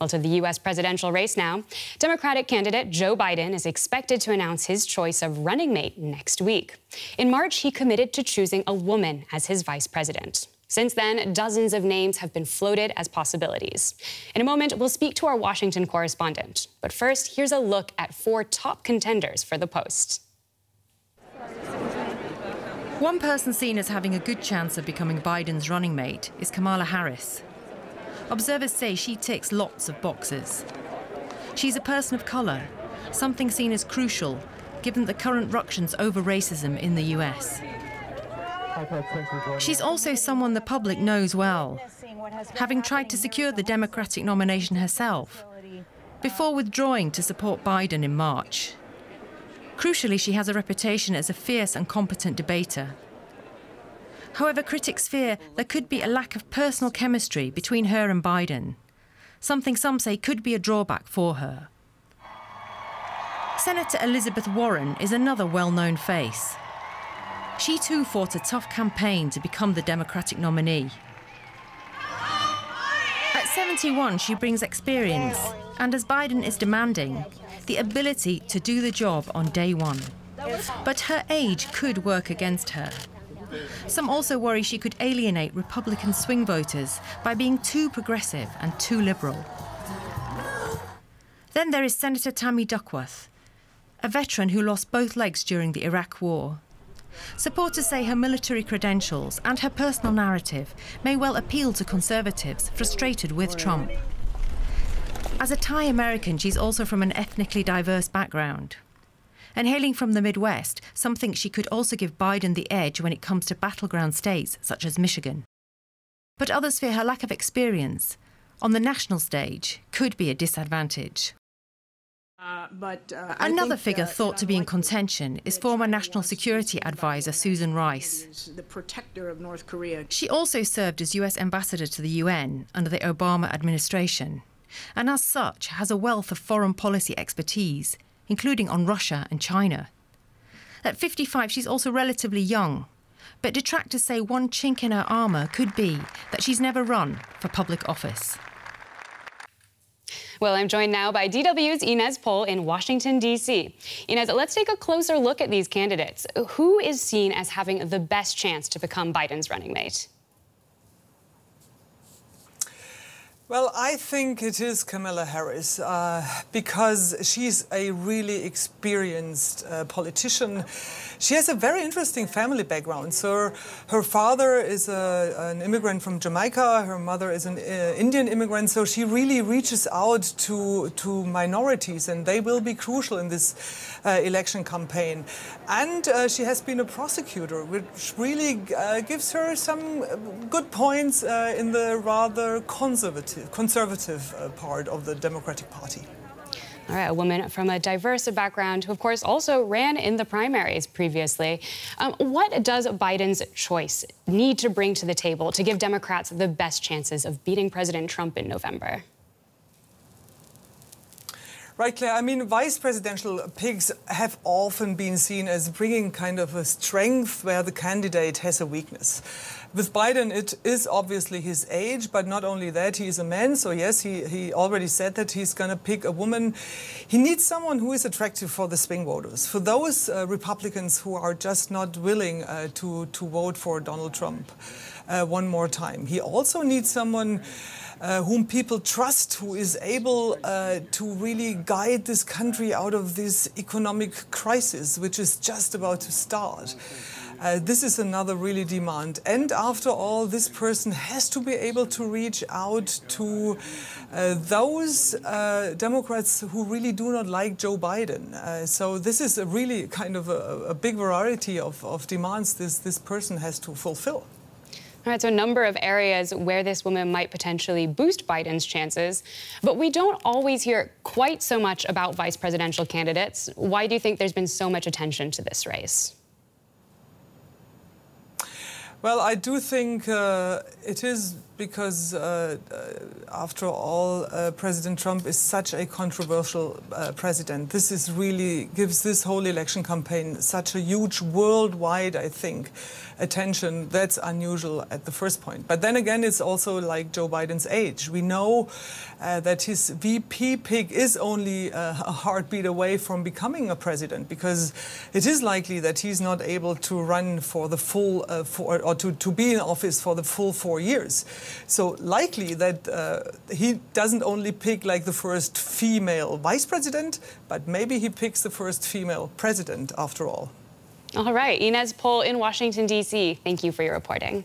Well, to the U.S. presidential race now. Democratic candidate Joe Biden is expected to announce his choice of running mate next week. In March, he committed to choosing a woman as his vice president. Since then, dozens of names have been floated as possibilities. In a moment, we'll speak to our Washington correspondent. But first, here's a look at 4 top contenders for the post. One person seen as having a good chance of becoming Biden's running mate is Kamala Harris. Observers say she ticks lots of boxes. She's a person of colour, something seen as crucial given the current ructions over racism in the US. She's also someone the public knows well, having tried to secure the Democratic nomination herself before withdrawing to support Biden in March. Crucially, she has a reputation as a fierce and competent debater. However, critics fear there could be a lack of personal chemistry between her and Biden, something some say could be a drawback for her. Senator Elizabeth Warren is another well-known face. She too fought a tough campaign to become the Democratic nominee. At 71, she brings experience, and as Biden is demanding, the ability to do the job on day one. But her age could work against her. Some also worry she could alienate Republican swing voters by being too progressive and too liberal. Then there is Senator Tammy Duckworth, a veteran who lost both legs during the Iraq War. Supporters say her military credentials and her personal narrative may well appeal to conservatives frustrated with Trump. As a Thai American, she's also from an ethnically diverse background. And hailing from the Midwest, some think she could also give Biden the edge when it comes to battleground states such as Michigan. But others fear her lack of experience on the national stage could be a disadvantage. Another figure thought to be in contention is former National Security Advisor Susan Rice. She also served as US Ambassador to the UN under the Obama administration, and as such has a wealth of foreign policy expertise, including on Russia and China. At 55, she's also relatively young, but detractors say one chink in her armour could be that she's never run for public office. Well, I'm joined now by DW's Inez Pohl in Washington, D.C. Inez, let's take a closer look at these candidates. Who is seen as having the best chance to become Biden's running mate? Well, I think it is Kamala Harris because she's a really experienced politician. She has a very interesting family background. So her father is an immigrant from Jamaica. Her mother is an Indian immigrant. So she really reaches out to minorities, and they will be crucial in this election campaign. And she has been a prosecutor, which really gives her some good points in the rather conservative part of the Democratic Party. All right, a woman from a diverse background who, of course, also ran in the primaries previously. What does Biden's choice need to bring to the table to give Democrats the best chances of beating President Trump in November? Right, Claire. I mean, vice presidential picks have often been seen as bringing kind of a strength where the candidate has a weakness. With Biden, it is obviously his age, but not only that, he is a man. So yes, he already said that he's going to pick a woman. He needs someone who is attractive for the swing voters, for those Republicans who are just not willing to vote for Donald Trump one more time. He also needs someone whom people trust, who is able to really guide this country out of this economic crisis, which is just about to start. This is another really demand. And after all, this person has to be able to reach out to those Democrats who really do not like Joe Biden. So this is a really kind of a big variety of demands this person has to fulfill. All right, so a number of areas where this woman might potentially boost Biden's chances, but we don't always hear quite so much about vice presidential candidates. Why do you think there's been so much attention to this race? Well, I do think it is because after all, President Trump is such a controversial president. This is really gives this whole election campaign such a huge worldwide, I think, attention. That's unusual at the first point. But then again, it's also like Joe Biden's age. We know that his VP pick is only a heartbeat away from becoming a president, because it is likely that he's not able to run for the full or to be in office for the full 4 years. So likely that he doesn't only pick like the first female vice president, but maybe he picks the first female president after all. All right, Inez Pohl in Washington, D.C., thank you for your reporting.